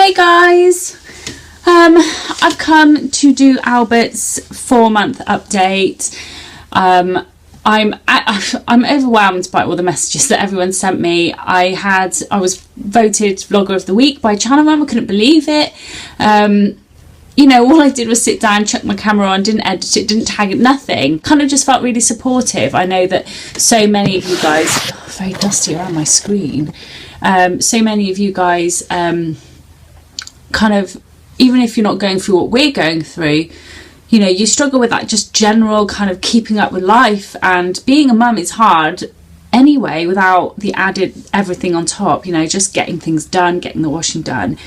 Hey guys, I've come to do Albert's 4-month update. I'm overwhelmed by all the messages that everyone sent me. I was voted Vlogger of the Week by Channel Mum. I couldn't believe it. All I did was sit down, chuck my camera on, didn't edit it, didn't tag it, nothing. Kind of just felt really supportive. I know that so many of you guys, very dusty around my screen, so many of you guys kind of, even if you're not going through what we're going through, you struggle with that just general kind of keeping up with life, and being a mum is hard anyway without the added everything on top, just getting things done, getting the washing done.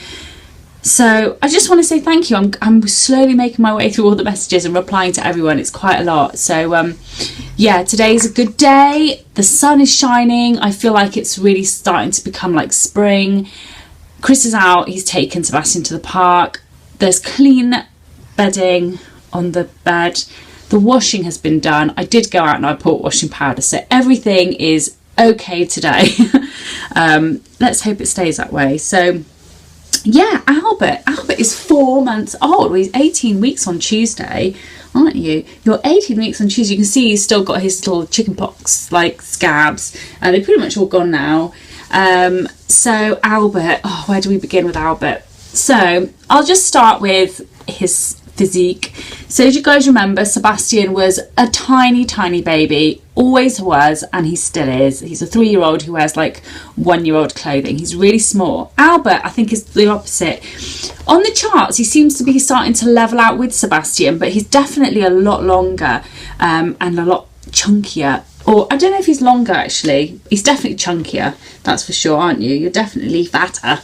So I just want to say thank you. I'm slowly making my way through all the messages and replying to everyone. It's quite a lot. So yeah, today's a good day. The sun is shining. I feel like it's really starting to become like spring. Chris is out. He's taken Sebastian to the park. There's clean bedding on the bed. The washing has been done. I did go out and I bought washing powder. So everything is okay today. Let's hope it stays that way. So yeah, Albert is 4 months old. Well, he's 18 weeks on Tuesday, aren't you? You're 18 weeks on Tuesday. You can see he's still got his little chickenpox like scabs, and they're pretty much all gone now. So Albert, where do we begin with Albert? So I'll just start with his physique. So as you guys remember, Sebastian was a tiny baby, always was, and he still is. He's a 3-year-old who wears like 1-year-old clothing. He's really small. Albert, I think, is the opposite. On the charts, he seems to be starting to level out with Sebastian, but he's definitely a lot longer and a lot chunkier. Or I don't know if he's longer actually. He's definitely chunkier, that's for sure, aren't you? You're definitely fatter.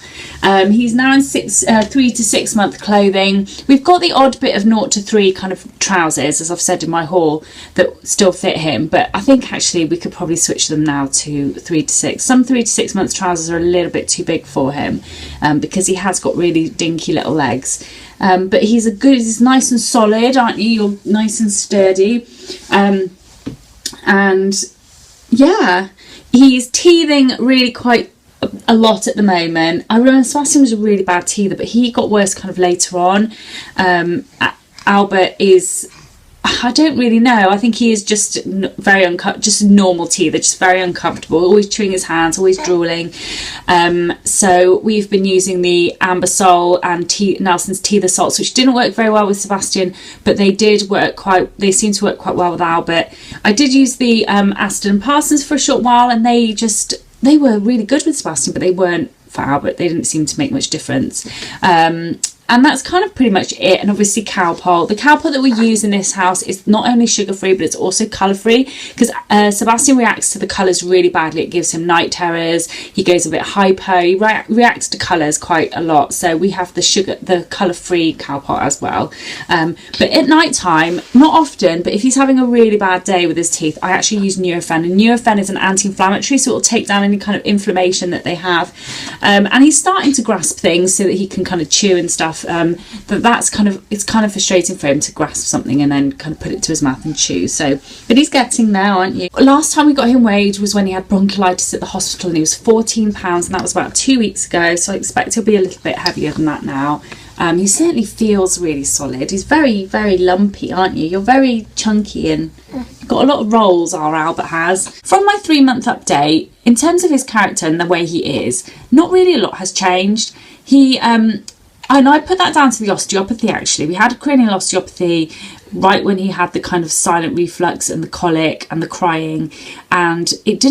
He's now in 3 to 6 month clothing. We've got the odd bit of 0 to 3 kind of trousers, as I've said in my haul, that still fit him. But I think actually we could probably switch them now to 3 to 6. Some 3 to 6 month trousers are a little bit too big for him because he has got really dinky little legs. But he's nice and solid, aren't you? You're nice and sturdy. And yeah, he's teething really quite a lot at the moment. I remember Sebastian was a really bad teether, but he got worse kind of later on. Albert is, I don't really know. I think he is just very just a normal teether, just very uncomfortable, always chewing his hands, always drooling. So we've been using the Ambisol and Nelson's teether salts, which didn't work very well with Sebastian, but they seem to work quite well with Albert. I did use the Aston and Parsons for a short while, and they were really good with Sebastian, but they weren't for Albert. They didn't seem to make much difference. And that's kind of pretty much it. And obviously Cowpole. The Cowpole that we use in this house is not only sugar-free, but it's also colour-free, because Sebastian reacts to the colours really badly. It gives him night terrors. He goes a bit hypo. He reacts to colours quite a lot. So we have the colour-free Cowpole as well. But at night time, not often, but if he's having a really bad day with his teeth, I actually use Nurofen. And Nurofen is an anti-inflammatory, so it will take down any kind of inflammation that they have. And he's starting to grasp things so that he can kind of chew and stuff. It's kind of frustrating for him to grasp something and then kind of put it to his mouth and chew. So, but he's getting there, aren't you? Last time we got him weighed was when he had bronchiolitis at the hospital, and he was 14 pounds, and that was about 2 weeks ago. So I expect he'll be a little bit heavier than that now. He certainly feels really solid. He's very, very lumpy, aren't you? You're very chunky, and you've got a lot of rolls, our Albert has. From my 3-month update, in terms of his character and the way he is, not really a lot has changed. And I put that down to the osteopathy, actually. We had a cranial osteopathy right when he had the kind of silent reflux and the colic and the crying. And it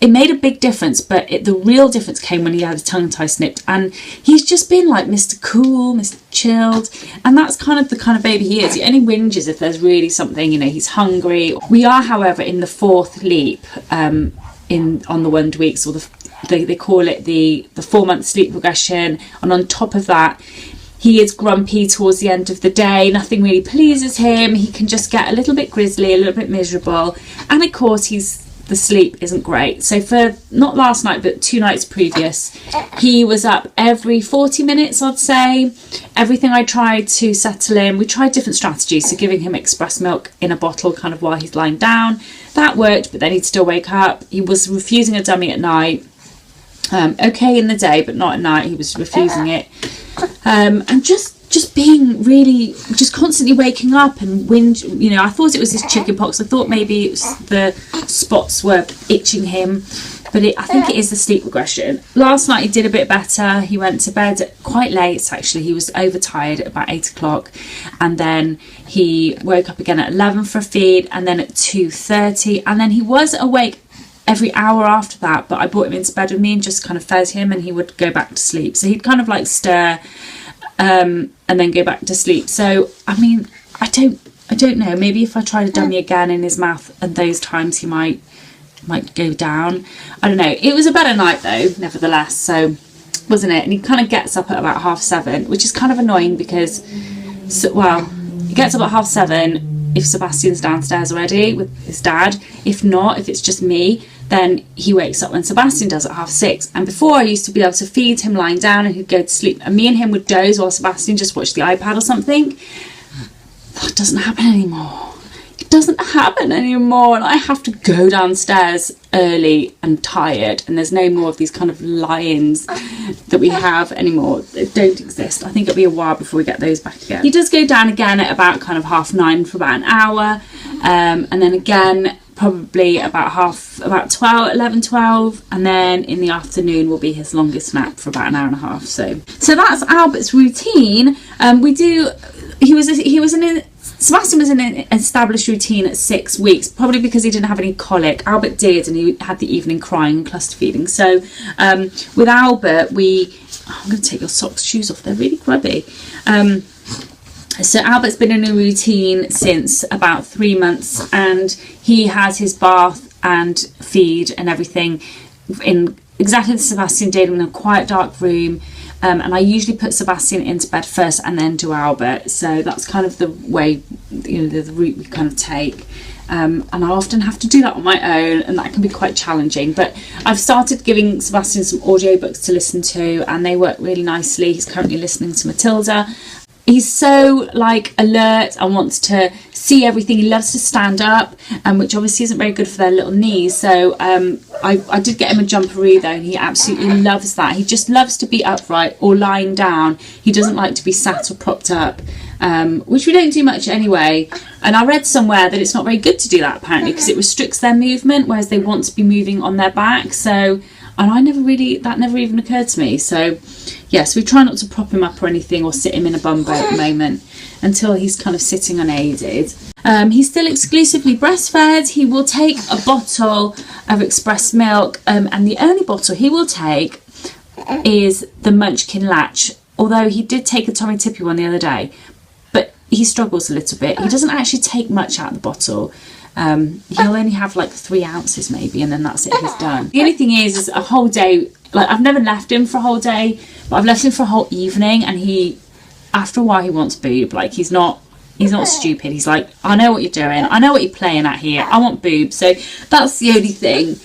made a big difference, but the real difference came when he had his tongue tie snipped. And he's just been like Mr. Cool, Mr. Chilled. And that's kind of the kind of baby he is. He only whinges if there's really something, he's hungry. We are, however, in the 4th leap on the 1 weeks, or they call it the 4-month sleep regression. And on top of that, he is grumpy towards the end of the day. Nothing really pleases him. He can just get a little bit grizzly, a little bit miserable. And of course, the sleep isn't great. So for not last night, but 2 nights previous, he was up every 40 minutes, I'd say. Everything I tried to settle him, we tried different strategies. So giving him express milk in a bottle kind of while he's lying down. That worked, but then he'd still wake up. He was refusing a dummy at night. Okay in the day, but not at night. He was refusing it. and just being really, just constantly waking up and wind. You know, I thought it was his chicken pox. I thought maybe it was the spots were itching him, but I think it is the sleep regression. Last night he did a bit better. He went to bed quite late, actually. He was overtired at about 8 o'clock, and then he woke up again at 11 for a feed, and then at 2:30, and then he was awake every hour after that, but I brought him into bed with me and just kind of fed him, and he would go back to sleep. So he'd kind of like stir and then go back to sleep. So I mean, I don't know, maybe if I tried a dummy again in his mouth and those times he might go down. I don't know. It was a better night though, nevertheless, so wasn't it? And he kind of gets up at about 7:30, which is kind of annoying because, well, he gets up at 7:30 if Sebastian's downstairs already with his dad. If not, if it's just me, then he wakes up when Sebastian does at 6:30. And before, I used to be able to feed him lying down and he'd go to sleep, and me and him would doze while Sebastian just watched the iPad or something. That doesn't happen anymore. It doesn't happen anymore, and I have to go downstairs early and tired, and there's no more of these kind of lions that we have anymore. They don't exist. I think it'll be a while before we get those back again. He does go down again at about kind of 9:30 for about an hour, and then again probably about 12, 11, 12, and then in the afternoon will be his longest nap for about an hour and a half. So that's Albert's routine. Sebastian was in an established routine at 6 weeks, probably because he didn't have any colic. Albert did, and he had the evening crying and cluster feeding. So with Albert, I'm going to take your shoes off, they're really grubby. So Albert's been in a routine since about 3 months, and he has his bath and feed and everything in exactly as Sebastian did, in a quiet, dark room. And I usually put Sebastian into bed first and then do Albert. So that's kind of the way, the route we kind of take. And I often have to do that on my own, and that can be quite challenging. But I've started giving Sebastian some audiobooks to listen to, and they work really nicely. He's currently listening to Matilda. He's so alert and wants to see everything. He loves to stand up, which obviously isn't very good for their little knees. So I did get him a jumperoo though, and he absolutely loves that. He just loves to be upright or lying down. He doesn't like to be sat or propped up, which we don't do much anyway. And I read somewhere that it's not very good to do that apparently, because it restricts their movement, whereas they want to be moving on their back. So, and that never even occurred to me. So yes, we try not to prop him up or anything, or sit him in a bumbo at the moment until he's kind of sitting unaided. He's still exclusively breastfed. He will take a bottle of express milk, and the only bottle he will take is the Munchkin Latch, although he did take a Tommy Tippy one the other day, but he struggles a little bit. He doesn't actually take much out of the bottle. He'll only have 3 ounces maybe, and then that's it, he's done. The only thing is a whole day, I've never left him for a whole day, but I've left him for a whole evening, and after a while he wants boob. He's not stupid. He's like, I know what you're doing, I know what you're playing at here, I want boob. So that's the only thing,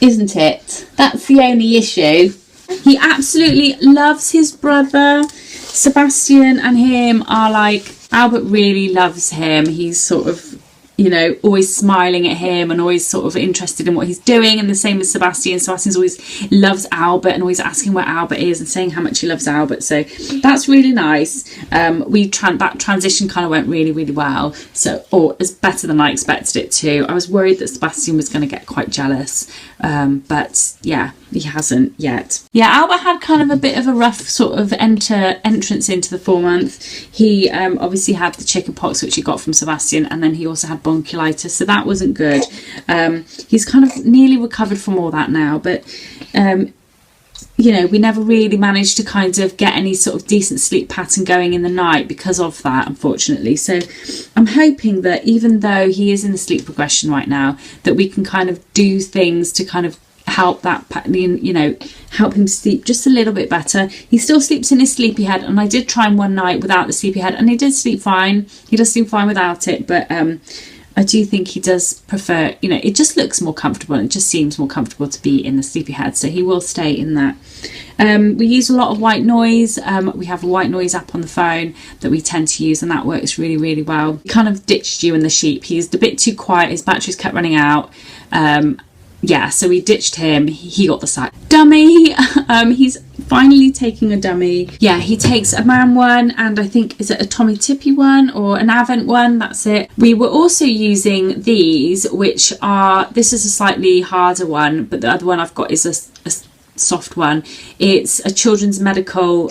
isn't it? That's the only issue. He absolutely loves his brother. Sebastian and him are Albert really loves him. He's sort of, always smiling at him and always sort of interested in what he's doing, and the same with Sebastian. Sebastian's always loves Albert and always asking where Albert is and saying how much he loves Albert. So that's really nice. That transition kind of went really, really well. Or it's better than I expected it to. I was worried that Sebastian was going to get quite jealous, but yeah, he hasn't yet. Yeah, Albert had kind of a bit of a rough sort of entrance into the 4 month. He obviously had the chicken pox, which he got from Sebastian, and then he also had bronchiolitis, so that wasn't good. He's kind of nearly recovered from all that now, but we never really managed to kind of get any sort of decent sleep pattern going in the night because of that, unfortunately. So I'm hoping that even though he is in the sleep regression right now, that we can kind of do things to kind of help that pattern, help him sleep just a little bit better. He still sleeps in his sleepy head, and I did try him one night without the sleepy head, and he did sleep fine. He does sleep fine without it, but I do think he does prefer, it just looks more comfortable, and it just seems more comfortable to be in the sleepy head, so he will stay in that. We use a lot of white noise. We have a white noise app on the phone that we tend to use, and that works really, really well. He kind of ditched you and the sheep. He's a bit too quiet, his batteries kept running out. So we ditched him. He got the sack. Dummy, he's finally taking a dummy. Yeah, he takes a man one, and I think, is it a Tommy Tippy one or an Avent one? That's it. We were also using these, which are, this is a slightly harder one, but the other one I've got is a soft one. It's a children's medical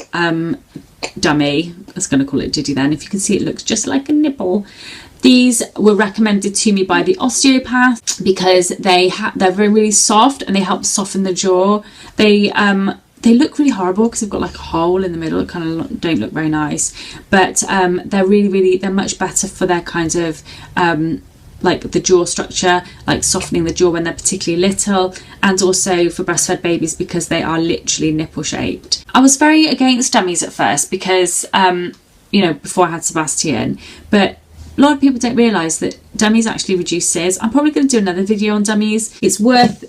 dummy. I was going to call it Diddy then. If you can see, it looks just like a nipple. These were recommended to me by the osteopath because they're really soft and they help soften the jaw. They look really horrible because they've got like a hole in the middle. It kind of don't look very nice, but they're much better for their kind of like the jaw structure, like softening the jaw when they're particularly little, and also for breastfed babies because they are literally nipple shaped. I was very against dummies at first because before I had Sebastian, but a lot of people don't realise that dummies actually reduce SIS. I'm probably going to do another video on dummies. It's worth,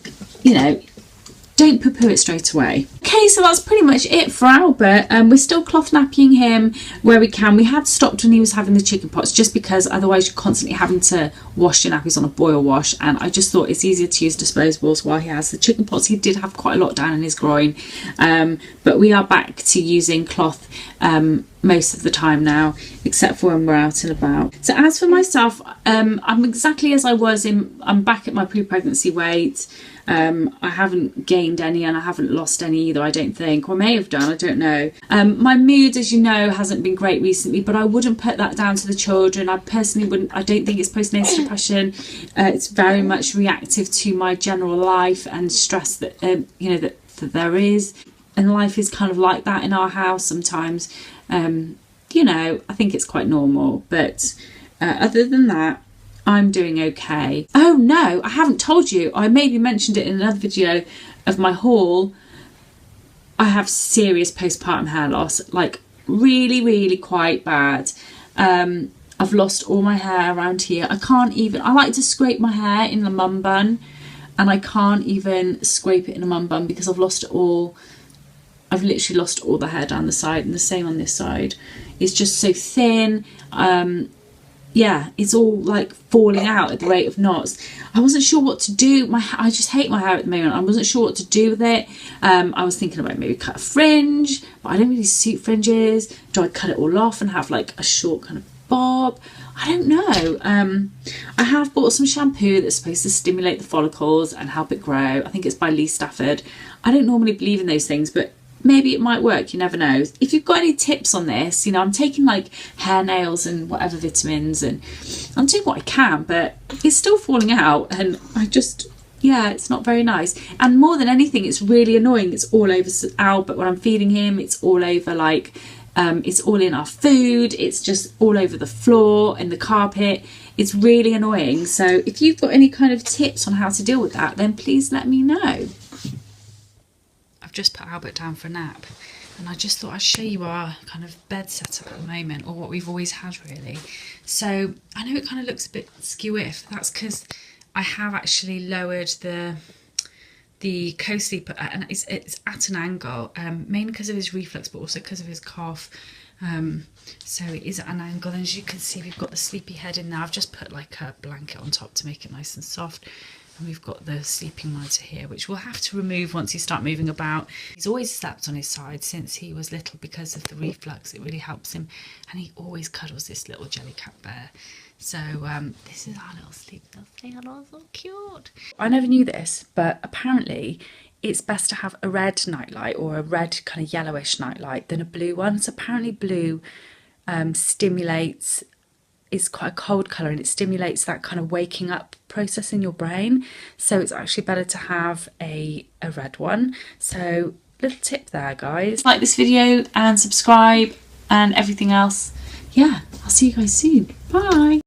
don't poo-poo it straight away. Okay, so that's pretty much it for Albert. We're still cloth napping him where we can. We had stopped when he was having the chicken pox just because otherwise you're constantly having to wash your nappies on a boil wash, and I just thought it's easier to use disposables while he has the chicken pox. He did have quite a lot down in his groin, but we are back to using cloth most of the time now, except for when we're out and about. So as for myself, I'm exactly as I was I'm back at my pre-pregnancy weight. I haven't gained any and I haven't lost any either, I don't think. Or I may have done, I don't know. My mood, as you know, hasn't been great recently, but I wouldn't put that down to the children. I personally wouldn't. I don't think it's postnatal depression. It's very much reactive to my general life and stress that that there is. And life is kind of like that in our house sometimes. I think it's quite normal, but other than that, I'm doing okay. Oh no, I haven't told you. I maybe mentioned it in another video of my haul. I have serious postpartum hair loss, like really, really quite bad. I've lost all my hair around here. I like to scrape my hair in a mum bun, and I can't even scrape it in a mum bun because I've lost it all. I've literally lost all the hair down the side, and the same on this side. It's just so thin. Yeah, it's all like falling out at the rate of knots. I wasn't sure what to do. I just hate my hair at the moment. I wasn't sure what to do with it. I was thinking about maybe cut a fringe, but I don't really suit fringes. Do I cut it all off and have like a short kind of bob? I don't know. I have bought some shampoo that's supposed to stimulate the follicles and help it grow. I think it's by Lee Stafford. I don't normally believe in those things, but maybe it might work, you never know. If you've got any tips on this, I'm taking like hair nails and whatever vitamins, and I'm doing what I can, but it's still falling out, and it's not very nice. And more than anything, it's really annoying. It's all over Albert when I'm feeding him. It's all over, like, it's all in our food. It's just all over the floor and the carpet. It's really annoying. So if you've got any kind of tips on how to deal with that, then please let me know. Just put Albert down for a nap, and I just thought I'd show you our kind of bed setup at the moment, or what we've always had really. So I know it kind of looks a bit skew-if. That's because I have actually lowered the co-sleeper, and it's at an angle, mainly because of his reflux, but also because of his cough. So it is at an angle, and as you can see, we've got the sleepy head in there. I've just put like a blanket on top to make it nice and soft. And we've got the sleeping monitor here, which we'll have to remove once you start moving about. He's always slept on his side since he was little because of the reflux. It really helps him. And he always cuddles this little jellycat bear. So this is our little sleep. They are all so cute. I never knew this, but apparently it's best to have a red nightlight or a red kind of yellowish nightlight than a blue one. So apparently blue stimulates, it's quite a cold colour, and it stimulates that kind of waking up process in your brain. So it's actually better to have a red one. So little tip there, guys. Like this video and subscribe and everything else. Yeah, I'll see you guys soon. Bye.